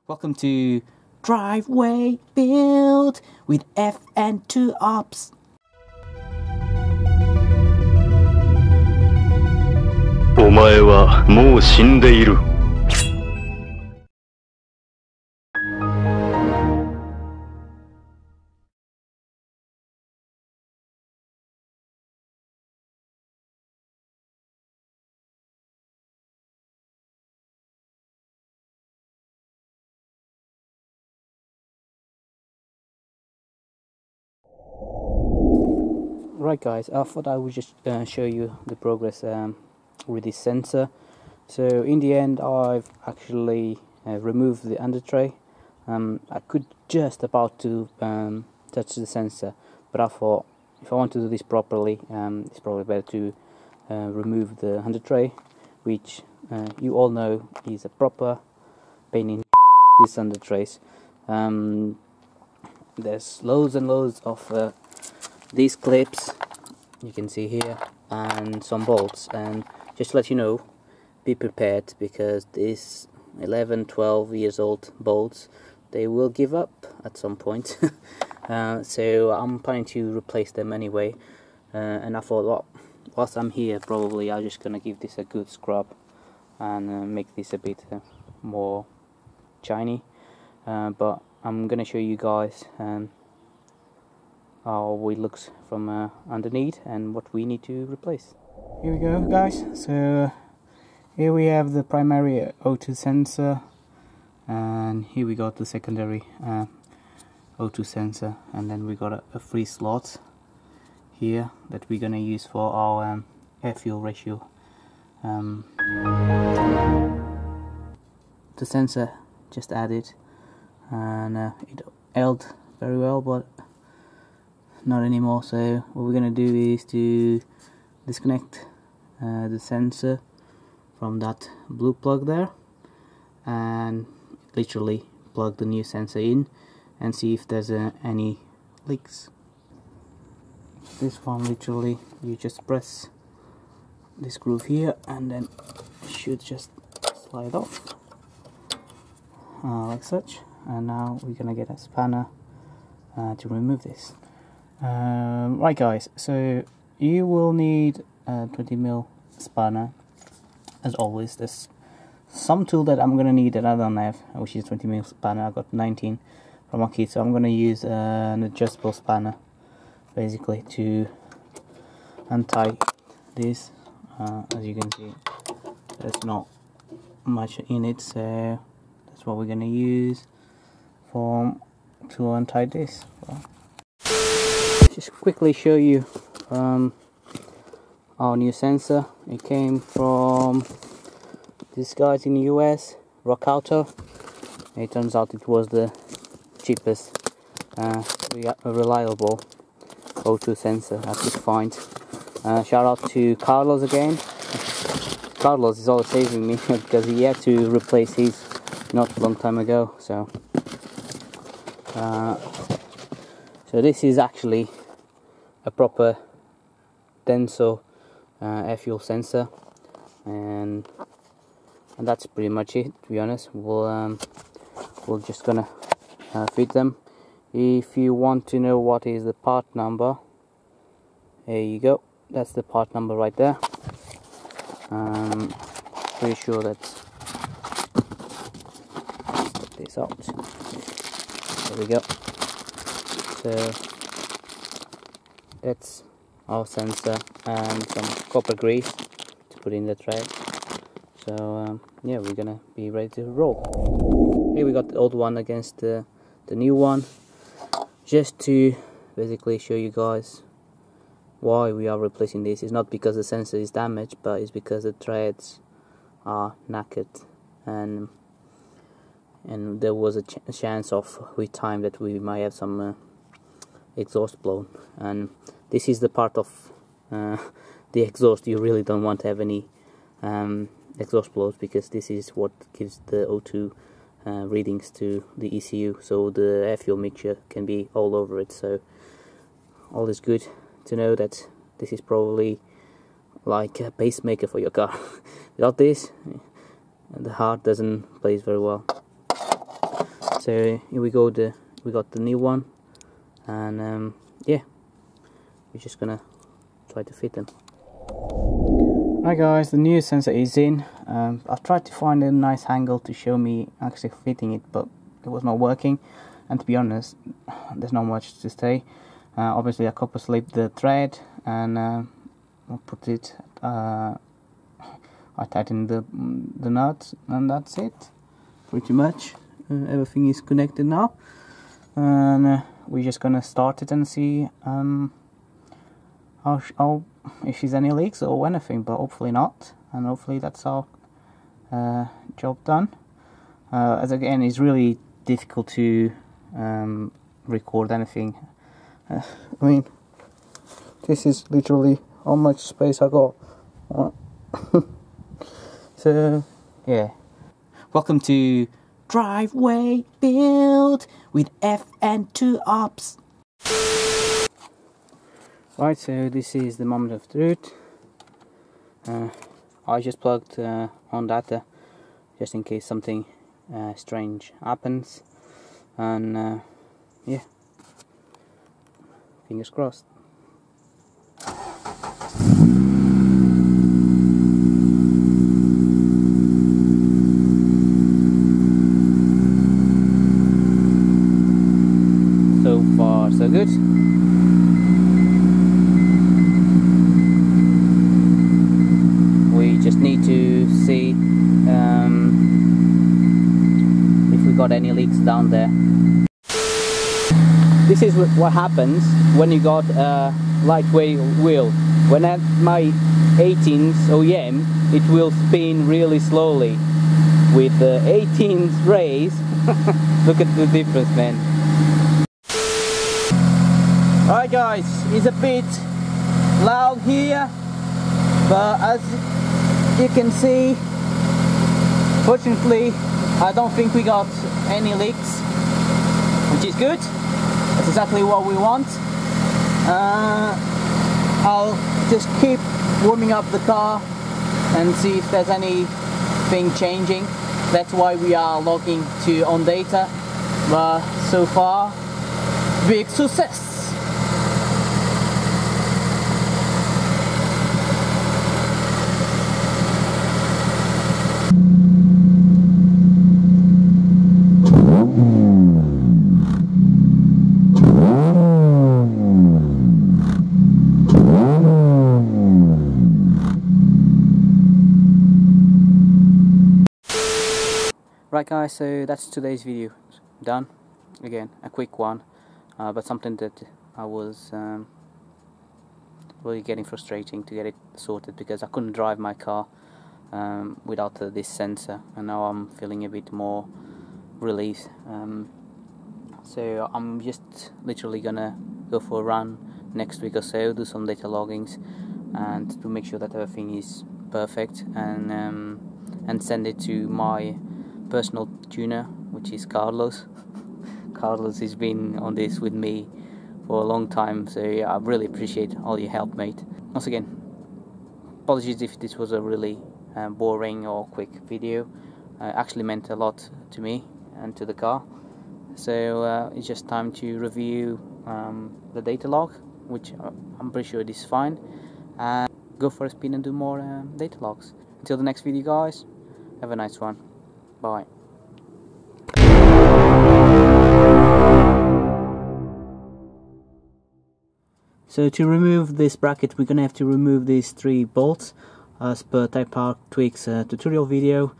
Welcome to Driveway Build with FN2 Ops. Right guys, I thought I would just show you the progress with this sensor. So in the end I've actually removed the under tray. I could just about to touch the sensor, but I thought if I want to do this properly, it's probably better to remove the under tray, which you all know is a proper pain in these under trays. There's loads and loads of these clips you can see here and some bolts, and just to let you know, be prepared because these 11-12 years old bolts, they will give up at some point. So I'm planning to replace them anyway, and I thought, well, whilst I'm here, probably I'm just gonna give this a good scrub and make this a bit more shiny, but I'm gonna show you guys how it looks from underneath and what we need to replace. Here we go guys, so here we have the primary O2 sensor, and here we got the secondary O2 sensor, and then we got a free slot here that we're gonna use for our air fuel ratio. The sensor just added, and it held very well, but not anymore. So what we're gonna do is to disconnect the sensor from that blue plug there and literally plug the new sensor in and see if there's any leaks. This one, literally you just press this groove here and then it should just slide off like such, and now we're gonna get a spanner to remove this. Right guys, so you will need a 20mm spanner. As always, there's some tool that I'm gonna need that I don't have, which is 20mm spanner. I got 19 from my kit, so I'm gonna use an adjustable spanner basically to untie this. As you can see, there's not much in it, so that's what we're gonna use to untie this. Just quickly show you our new sensor. It came from these guys in the US, Rock Auto. It turns out it was the cheapest, reliable O2 sensor I could find. Shout out to Carlos again. Carlos is always saving me because he had to replace his not a long time ago. So this is actually a proper Denso air fuel sensor, and that's pretty much it. To be honest, we're just gonna fit them. If you want to know what is the part number, there you go. That's the part number right there. Pretty sure that's this out. There we go. So that's our sensor and some copper grease to put in the tray. So yeah, we're gonna be ready to roll. Here we got the old one against the new one, just to basically show you guys why we are replacing this. It's not because the sensor is damaged, but it's because the threads are knackered, and there was a chance of with time that we might have some exhaust blown, and this is the part of the exhaust you really don't want to have any exhaust blows, because this is what gives the O2 readings to the ECU, so the air fuel mixture can be all over it. So all is good to know that this is probably like a pacemaker for your car. Without this, the heart doesn't place very well. So here we go, we got the new one, and yeah, we're just gonna try to fit them. Right guys, the new sensor is in. I've tried to find a nice angle to show me actually fitting it, but it was not working, and to be honest, there's not much to say. Obviously I copper slipped the thread, and I'll put it, I tightened the nuts, and that's it pretty much. Everything is connected now, and we're just gonna start it and see how if there's any leaks or anything, but hopefully not, and hopefully that's our job done. As again, it's really difficult to record anything. I mean, this is literally how much space I got. So yeah, welcome to Driveway Build with FN2 Ops. Right, so this is the moment of truth. I just plugged on data just in case something strange happens, and yeah, fingers crossed. So far so good. We just need to see if we got any leaks down there. This is what happens when you got a lightweight wheel. When at my 18th OEM, it will spin really slowly. With the 18th race, look at the difference, man. Alright guys, it's a bit loud here, but as you can see, fortunately I don't think we got any leaks, which is good. That's exactly what we want. I'll just keep warming up the car and see if there's anything changing. That's why we are logging to on data, but so far big success. Right guys, so that's today's video done. Again, a quick one, but something that I was really getting frustrating to get it sorted, because I couldn't drive my car without this sensor, and now I'm feeling a bit more relief. So I'm just literally gonna go for a run next week or so, do some data loggings, and to make sure that everything is perfect, and send it to my personal tuner, which is Carlos. Carlos has been on this with me for a long time, so yeah, I really appreciate all your help, mate. Once again, apologies if this was a really boring or quick video. Actually meant a lot to me and to the car. So it's just time to review the data log, which I'm pretty sure it is fine, and go for a spin and do more data logs. Until the next video guys, have a nice one. Bye. So to remove this bracket, we're gonna have to remove these 3 bolts as per Type R Tweaks tutorial video.